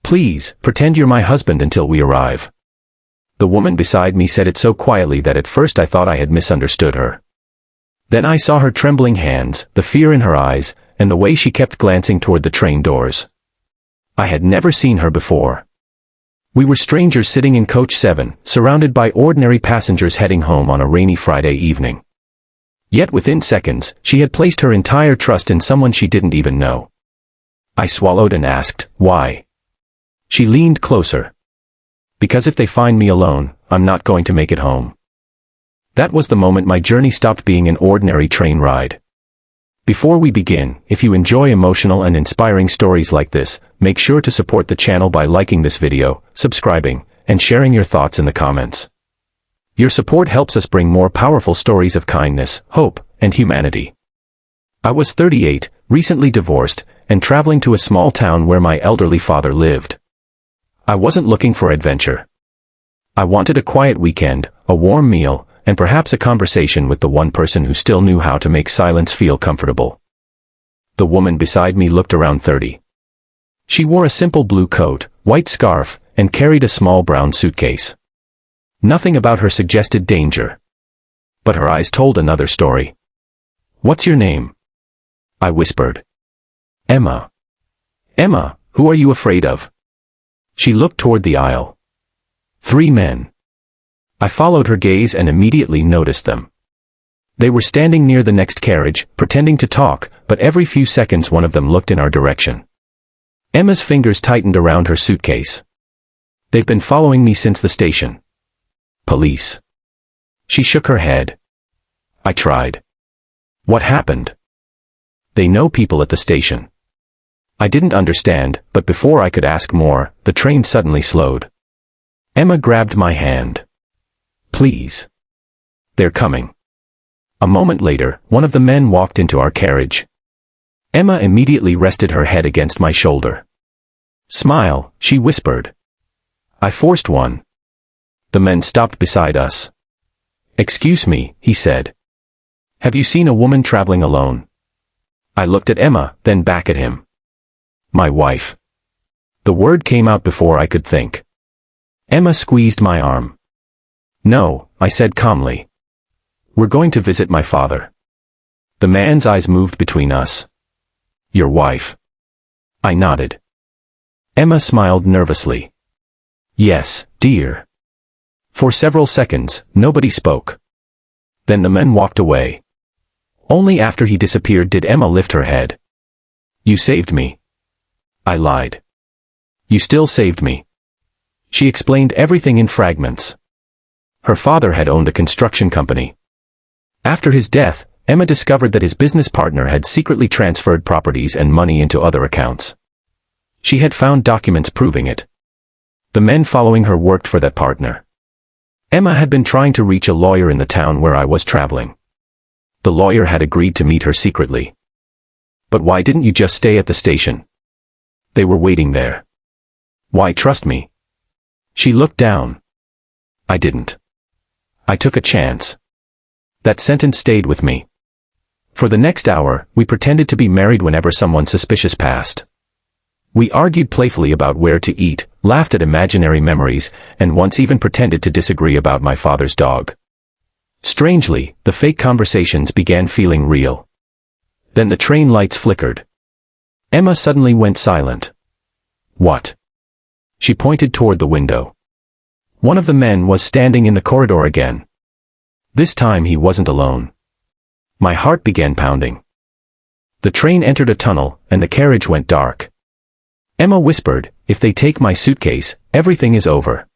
Please, pretend you're my husband until we arrive." The woman beside me said it so quietly that at first I thought I had misunderstood her. Then I saw her trembling hands, the fear in her eyes, and the way she kept glancing toward the train doors. I had never seen her before. We were strangers sitting in coach 7, surrounded by ordinary passengers heading home on a rainy Friday evening. Yet within seconds, she had placed her entire trust in someone she didn't even know. I swallowed and asked, "Why?" She leaned closer. "Because if they find me alone, I'm not going to make it home." That was the moment my journey stopped being an ordinary train ride. Before we begin, if you enjoy emotional and inspiring stories like this, make sure to support the channel by liking this video, subscribing, and sharing your thoughts in the comments. Your support helps us bring more powerful stories of kindness, hope, and humanity. I was 38, recently divorced, and traveling to a small town where my elderly father lived. I wasn't looking for adventure. I wanted a quiet weekend, a warm meal, and perhaps a conversation with the one person who still knew how to make silence feel comfortable. The woman beside me looked around 30. She wore a simple blue coat, white scarf, and carried a small brown suitcase. Nothing about her suggested danger. But her eyes told another story. "What's your name?" I whispered. "Emma." "Emma, who are you afraid of?" She looked toward the aisle. 3 men. I followed her gaze and immediately noticed them. They were standing near the next carriage, pretending to talk, but every few seconds one of them looked in our direction. Emma's fingers tightened around her suitcase. "They've been following me since the station." "Police." She shook her head. I tried. "What happened?" "They know people at the station." I didn't understand, but before I could ask more, the train suddenly slowed. Emma grabbed my hand. "Please." "They're coming." A moment later, one of the men walked into our carriage. Emma immediately rested her head against my shoulder. "Smile," she whispered. I forced one. The men stopped beside us. "Excuse me," he said. "Have you seen a woman traveling alone?" I looked at Emma, then back at him. "My wife." The word came out before I could think. Emma squeezed my arm. "No," I said calmly. "We're going to visit my father." The man's eyes moved between us. "Your wife?" I nodded. Emma smiled nervously. "Yes, dear." For several seconds, nobody spoke. Then the men walked away. Only after he disappeared did Emma lift her head. "You saved me." I lied. "You still saved me." She explained everything in fragments. Her father had owned a construction company. After his death, Emma discovered that his business partner had secretly transferred properties and money into other accounts. She had found documents proving it. The men following her worked for that partner. Emma had been trying to reach a lawyer in the town where I was traveling. The lawyer had agreed to meet her secretly. "But why didn't you just stay at the station?" "They were waiting there." "Why trust me?" She looked down. I didn't. I took a chance. That sentence stayed with me. For the next hour, we pretended to be married whenever someone suspicious passed. We argued playfully about where to eat, laughed at imaginary memories, and once even pretended to disagree about my father's dog. Strangely, the fake conversations began feeling real. Then the train lights flickered. Emma suddenly went silent. "What?" She pointed toward the window. One of the men was standing in the corridor again. This time he wasn't alone. My heart began pounding. The train entered a tunnel, and the carriage went dark. Emma whispered, "If they take my suitcase, everything is over."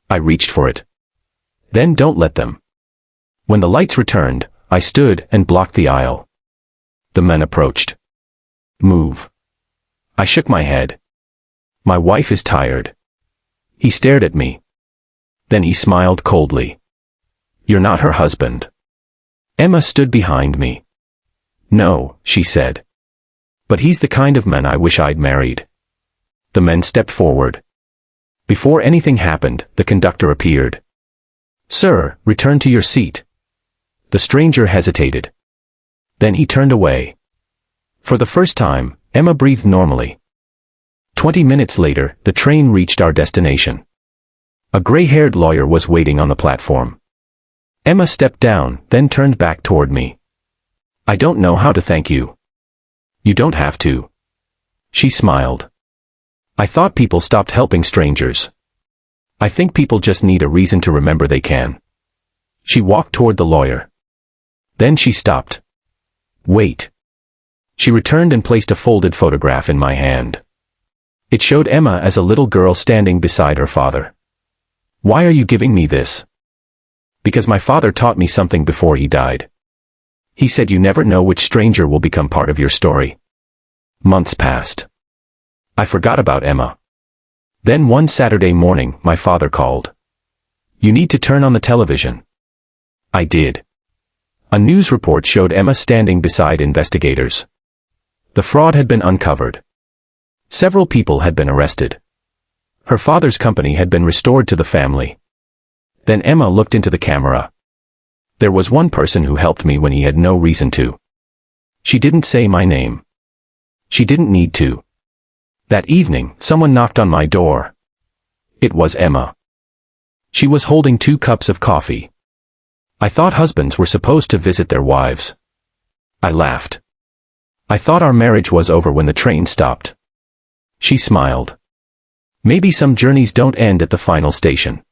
I reached for it. "Then don't let them." When the lights returned, I stood and blocked the aisle. The men approached. "Move." I shook my head. "My wife is tired." He stared at me. Then he smiled coldly. "You're not her husband." Emma stood behind me. "No," she said. "But he's the kind of man I wish I'd married." The men stepped forward. Before anything happened, the conductor appeared. "Sir, return to your seat." The stranger hesitated. Then he turned away. For the first time, Emma breathed normally. 20 minutes later, the train reached our destination. A gray-haired lawyer was waiting on the platform. Emma stepped down, then turned back toward me. "I don't know how to thank you." "You don't have to." She smiled. "I thought people stopped helping strangers. I think people just need a reason to remember they can." She walked toward the lawyer. Then she stopped. "Wait." She returned and placed a folded photograph in my hand. It showed Emma as a little girl standing beside her father. "Why are you giving me this?" "Because my father taught me something before he died. He said you never know which stranger will become part of your story." Months passed. I forgot about Emma. Then one Saturday morning, my father called. "You need to turn on the television." I did. A news report showed Emma standing beside investigators. The fraud had been uncovered. Several people had been arrested. Her father's company had been restored to the family. Then Emma looked into the camera. There was one person who helped me when he had no reason to. She didn't say my name. She didn't need to. That evening, someone knocked on my door. It was Emma. She was holding 2 cups of coffee. I thought husbands were supposed to visit their wives. I laughed. I thought our marriage was over when the train stopped. She smiled. Maybe some journeys don't end at the final station.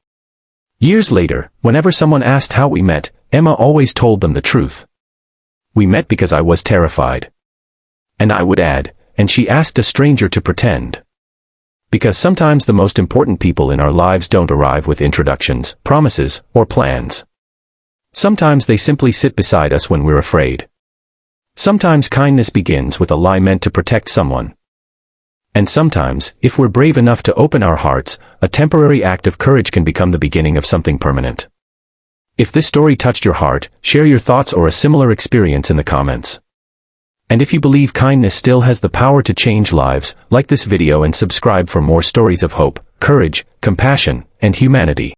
Years later, whenever someone asked how we met, Emma always told them the truth. "We met because I was terrified." And I would add, "And she asked a stranger to pretend." Because sometimes the most important people in our lives don't arrive with introductions, promises, or plans. Sometimes they simply sit beside us when we're afraid. Sometimes kindness begins with a lie meant to protect someone. And sometimes, if we're brave enough to open our hearts, a temporary act of courage can become the beginning of something permanent. If this story touched your heart, share your thoughts or a similar experience in the comments. And if you believe kindness still has the power to change lives, like this video and subscribe for more stories of hope, courage, compassion, and humanity.